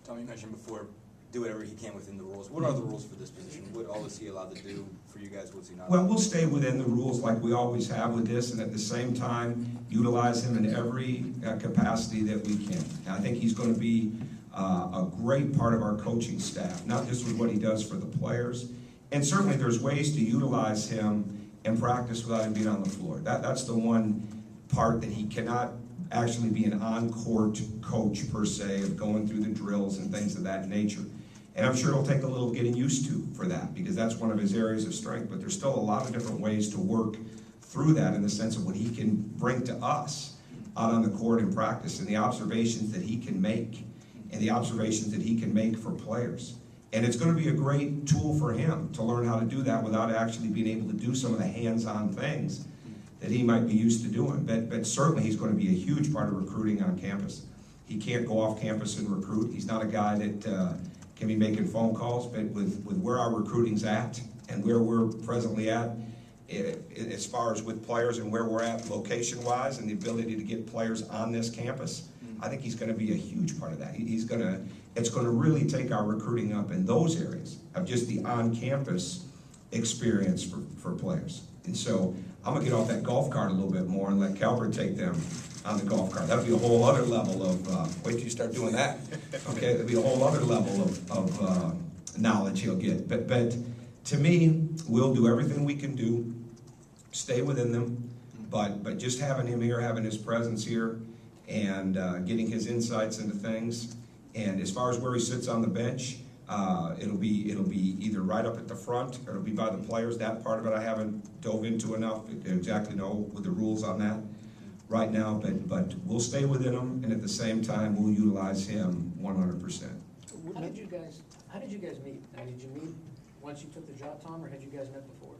Tom, you mentioned before, do whatever he can within the rules. What are the rules for this position? What all is he allowed to do for you guys? What's he not? Well, we'll stay within the rules like we always have with this, and at the same time, utilize him in every capacity that we can. And I think he's going to be a great part of our coaching staff, not just with what he does for the players. And certainly there's ways to utilize him and practice without him being on the floor. That's the one part that he cannot actually be an on-court coach per se, of going through the drills and things of that nature. And I'm sure it'll take a little getting used to for that, because that's one of his areas of strength. But there's still a lot of different ways to work through that in the sense of what he can bring to us out on the court in practice, and the observations that he can make, and the observations that he can make for players. And it's going to be a great tool for him to learn how to do that without actually being able to do some of the hands-on things that he might be used to doing. But certainly he's going to be a huge part of recruiting on campus. He can't go off campus and recruit. He's not a guy that can be making phone calls, but with where our recruiting's at and where we're presently at, as far as with players and where we're at location-wise and the ability to get players on this campus, I think he's going to be a huge part of that. It's going to really take our recruiting up in those areas of just the on-campus experience for players. And so I'm going to get off that golf cart a little bit more and let Calbert take them on the golf cart. That'll be a whole other level of, wait till you start doing that. Okay, that'll be a whole other level of knowledge he'll get. But to me, we'll do everything we can do, stay within them, but just having him here, having his presence here, and getting his insights into things. And as far as where he sits on the bench, it'll be either right up at the front or it'll be by the players. That part of it I haven't dove into enough to exactly know what the rules on that right now, but we'll stay within him, and at the same time we'll utilize him 100%. How did you guys meet? Now, did you meet once you took the job, Tom, or had you guys met before?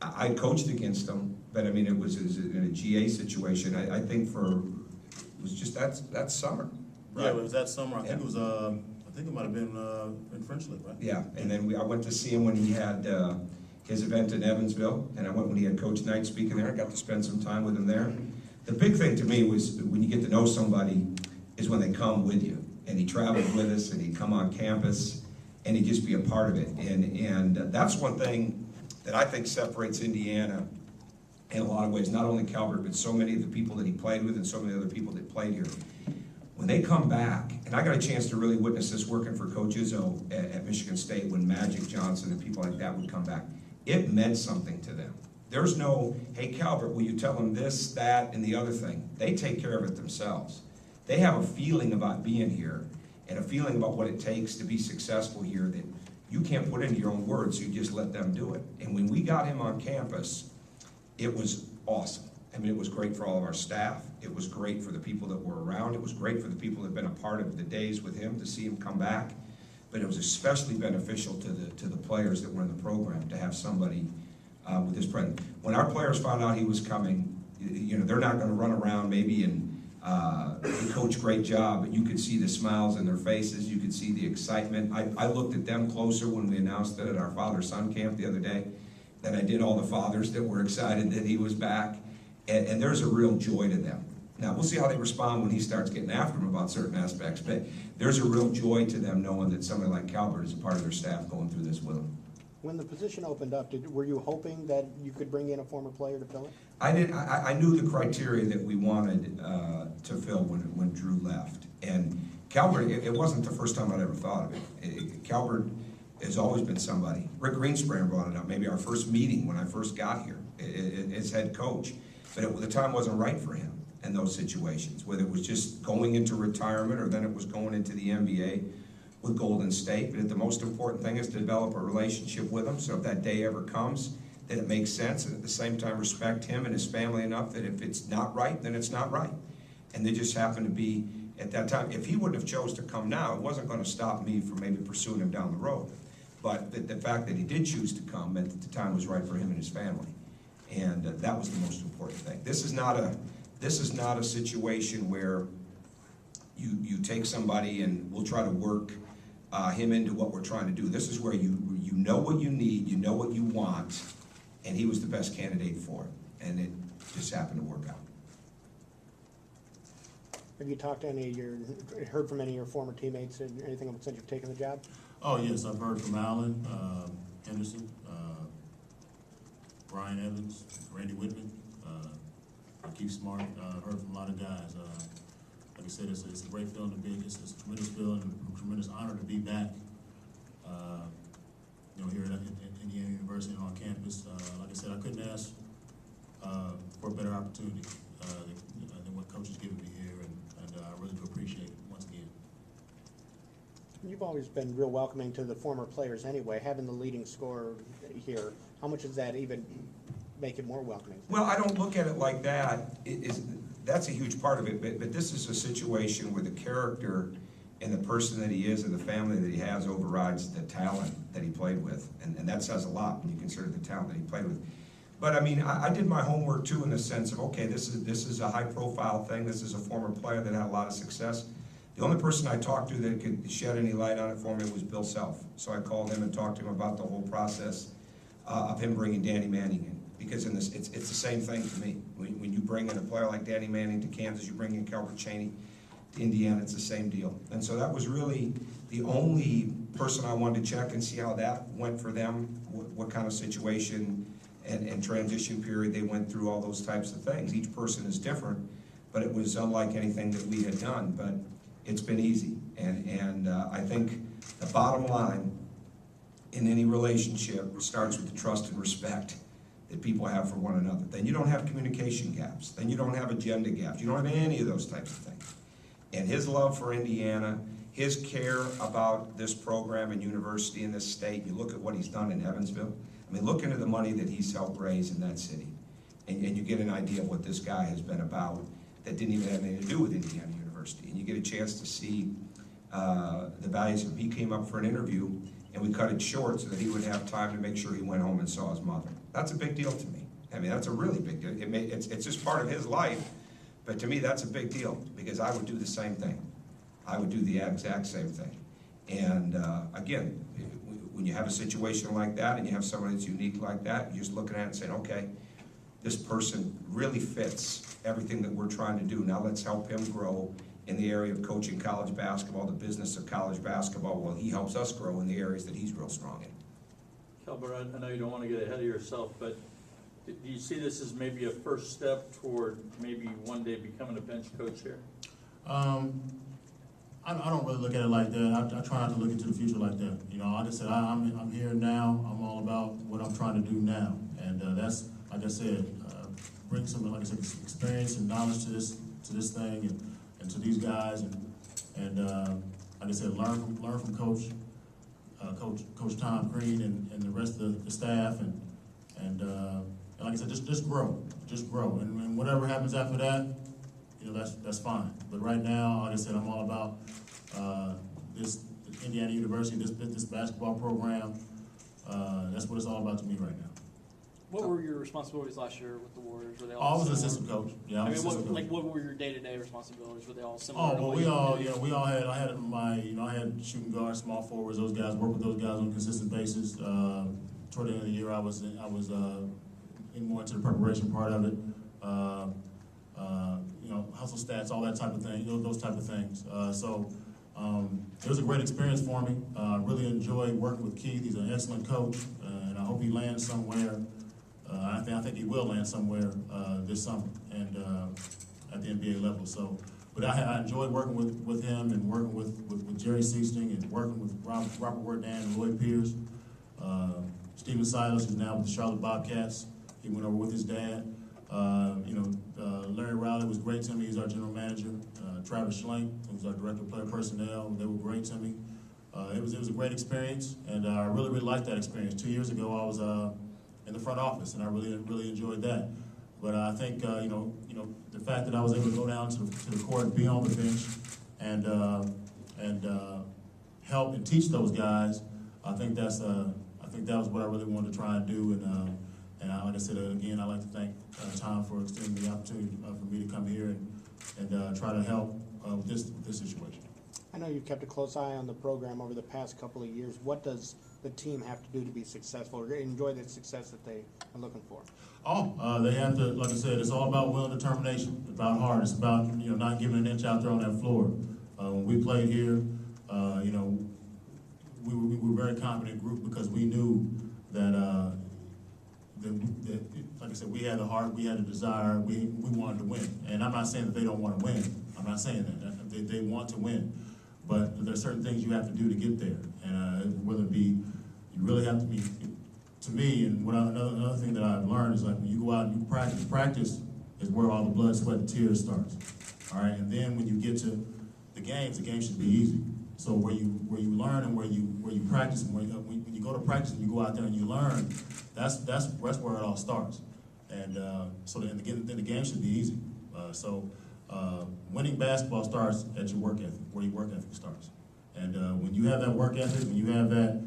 I coached against him, but I mean it was in a GA situation. I think it was just that summer. Right? Yeah, it was that summer. I think it was I think it might have been in French Lick, right? Yeah, and then I went to see him when he had his event in Evansville, and I went when he had Coach Knight speaking there. I got to spend some time with him there. The big thing to me was when you get to know somebody is when they come with you. And he traveled with us, and he'd come on campus, and he'd just be a part of it. And that's one thing that I think separates Indiana in a lot of ways, not only Calbert, but so many of the people that he played with and so many other people that played here. When they come back, and I got a chance to really witness this working for Coach Izzo at Michigan State when Magic Johnson and people like that would come back, it meant something to them. There's no, hey Calbert, will you tell them this, that, and the other thing? They take care of it themselves. They have a feeling about being here and a feeling about what it takes to be successful here that you can't put into your own words, so you just let them do it. And when we got him on campus, it was awesome. I mean, it was great for all of our staff. It was great for the people that were around. It was great for the people that had been a part of the days with him to see him come back. But it was especially beneficial to the players that were in the program to have somebody with this presence. When our players found out he was coming, you know, they're not going to run around maybe and coach, great job, but you could see the smiles in their faces. You could see the excitement. I looked at them closer when we announced it at our father-son camp the other day than I did all the fathers that were excited that he was back. And there's a real joy to them. Now, we'll see how they respond when he starts getting after them about certain aspects, but there's a real joy to them knowing that somebody like Calbert is a part of their staff going through this with them. When the position opened up, were you hoping that you could bring in a former player to fill it? I knew the criteria that we wanted to fill when Drew left. And Calbert, it wasn't the first time I'd ever thought of it. Calbert has always been somebody. Rick Greenspan brought it up, maybe our first meeting when I first got here as head coach. But the time wasn't right for him in those situations, whether it was just going into retirement or then it was going into the NBA with Golden State. But the most important thing is to develop a relationship with him, so if that day ever comes, that it makes sense, and at the same time respect him and his family enough that if it's not right, then it's not right. And they just happened to be at that time. If he wouldn't have chose to come now, it wasn't going to stop me from maybe pursuing him down the road. But the fact that he did choose to come meant that the time was right for him and his family. And that was the most important thing. This is not a situation where you take somebody and we'll try to work him into what we're trying to do. This is where you know what you need, you know what you want, and he was the best candidate for it. And it just happened to work out. Have you talked to any of your, heard from any of your former teammates and anything since you've taken the job? Oh, yes, I've heard from Allen, Henderson, Brian Evans, Randy Whitman, Keith Smart. Heard from a lot of guys. Like I said, it's a great feeling to be. It's a tremendous feeling, a tremendous honor to be back. Here at Indiana University and on campus. Like I said, I couldn't ask for a better opportunity than what Coach has given me here, and I really do appreciate it once again. You've always been real welcoming to the former players anyway, having the leading scorer here. How much does that even make it more welcoming? Well, I don't look at it like that. That's a huge part of it, but this is a situation where the character and the person that he is and the family that he has overrides the talent that he played with. And that says a lot when you consider the talent that he played with. But I mean, I did my homework too in the sense of, okay, this is a high profile thing. This is a former player that had a lot of success. The only person I talked to that could shed any light on it for me was Bill Self. So I called him and talked to him about the whole process of him bringing Danny Manning in. Because it's the same thing to me. When you bring in a player like Danny Manning to Kansas, you bring in Calbert Cheaney to Indiana, it's the same deal. And so that was really the only person I wanted to check and see how that went for them, what kind of situation and transition period they went through, all those types of things. Each person is different, but it was unlike anything that we had done. But it's been easy. And I think the bottom line in any relationship starts with the trust and respect that people have for one another. Then you don't have communication gaps. Then you don't have agenda gaps. You don't have any of those types of things. And his love for Indiana, his care about this program and university in this state, you look at what he's done in Evansville. I mean, look into the money that he's helped raise in that city. And you get an idea of what this guy has been about that didn't even have anything to do with Indiana University. And you get a chance to see the values of him. He came up for an interview, and we cut it short so that he would have time to make sure he went home and saw his mother. That's a big deal to me. I mean, that's a really big deal. It's just part of his life, but to me, that's a big deal because I would do the same thing. I would do the exact same thing. And again, when you have a situation like that and you have someone that's unique like that, you're just looking at it and saying, okay, this person really fits everything that we're trying to do. Now let's help him grow in the area of coaching college basketball, the business of college basketball. Well, he helps us grow in the areas that he's real strong in. Calbert, I know you don't want to get ahead of yourself, but do you see this as maybe a first step toward maybe one day becoming a bench coach here? I don't really look at it like that. I try not to look into the future like that. You know, like I said, I'm here now. I'm all about what I'm trying to do now, and that's, like I said, bring some, like I said, experience and knowledge to this thing and to these guys, and like I said, learn from Coach Tom Crean and the rest of the staff, and like I said, just grow, and whatever happens after that, you know, that's fine. But right now, like I said, I'm all about this Indiana University, this basketball program. That's what it's all about to me right now. What were your responsibilities last year with the Warriors? Were they I all was an similar? assistant coach. Yeah, I was assistant coach. What were your day-to-day responsibilities? Were they all similar? Oh, to well, what we you all, did? I had shooting guards, small forwards, those guys, work with those guys on a consistent basis. Toward the end of the year, I was in more into the preparation part of it. Hustle stats, all that type of thing, those type of things. It was a great experience for me. Really enjoyed working with Keith. He's an excellent coach, and I hope he lands somewhere. I think he will land somewhere this summer and at the NBA level. So, but I enjoyed working with him and working with Jerry Seasting and working with Robert Wardan and Lloyd Pierce. Steven Silas, who's now with the Charlotte Bobcats. He went over with his dad. Larry Riley was great to me. He's our general manager. Travis Schlenk, who's our director of player personnel, they were great to me. It was a great experience, and I really liked that experience. 2 years ago, I was in the front office, and I really enjoyed that. But I think the fact that I was able to go down to the court, be on the bench, and help and teach those guys, I think that was what I really wanted to try and do. And like I said again, I'd like to thank Tom for extending the opportunity for me to come here and try to help with this situation. I know you've kept a close eye on the program over the past couple of years. What does the team have to do to be successful or enjoy the success that they are looking for? They have to, like I said, it's all about will and determination. It's about heart. It's about, not giving an inch out there on that floor. When we played here, we were a very confident group because we knew that, like I said, we had the heart, we had the desire, we wanted to win. And I'm not saying that they don't want to win. I'm not saying that. They want to win. But there's certain things you have to do to get there. And whether it be, you really have to be, to me, and another thing that I've learned is like when you go out and you practice is where all the blood, sweat, and tears starts. All right, and then when you get to the game should be easy. So where you learn and where you practice, and when you go to practice and you go out there and you learn, that's where it all starts. And so then the game should be easy. Winning basketball starts at your work ethic, where your work ethic starts. And when you have that work ethic, when you have that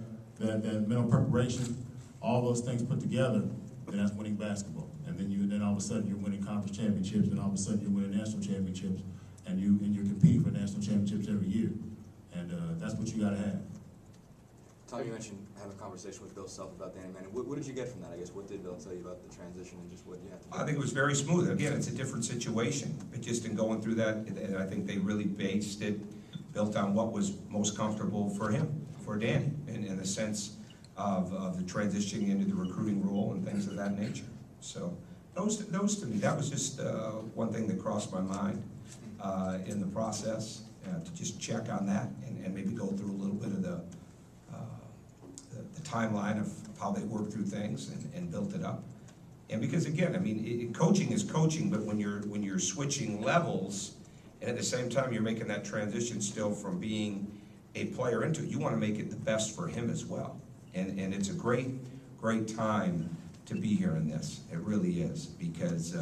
mental preparation, all those things put together, then that's winning basketball. And then all of a sudden you're winning conference championships, and all of a sudden you're winning national championships, and you're competing for national championships every year. And that's what you got to have. Tom, you mentioned having a conversation with Bill Self about Danny Manning. What did you get from that? I guess what did Bill tell you about the transition and just what you have to do? I think it was very smooth. Again, it's a different situation, but just in going through that, and I think they really built on what was most comfortable for him, for Danny, in the sense of the transitioning into the recruiting role and things of that nature. So those to me, that was just one thing that crossed my mind in the process, to just check on that and maybe go through a little bit of the timeline of how they worked through things and built it up. And because again, I mean, coaching is coaching, but when you're switching levels, and at the same time you're making that transition still from being a player into it, you want to make it the best for him as well. And it's a great time to be here in this. It really is, because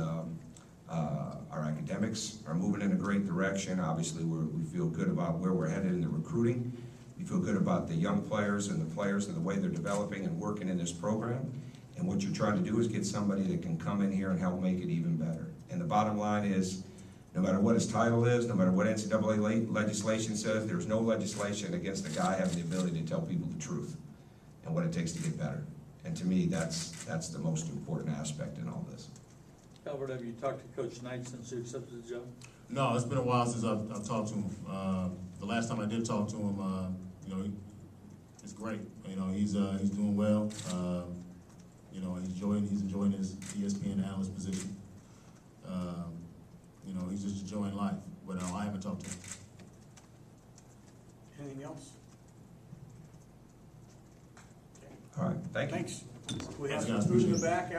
our academics are moving in a great direction. Obviously, we feel good about where we're headed in the recruiting. We feel good about the young players and the players and the way they're developing and working in this program. And what you're trying to do is get somebody that can come in here and help make it even better. And the bottom line is, no matter what his title is, no matter what NCAA legislation says, there's no legislation against a guy having the ability to tell people the truth and what it takes to get better. And to me, that's the most important aspect in all this. Calbert, have you talked to Coach Knight since you accepted the job? No, it's been a while since I've talked to him. The last time I did talk to him, it's great. He's doing well. He's enjoying his ESPN analyst position. He's just enjoying life. But I haven't talked to him. Anything else? All right, thank you. Thanks. We have Thanks, guys. some food in the Appreciate it. back.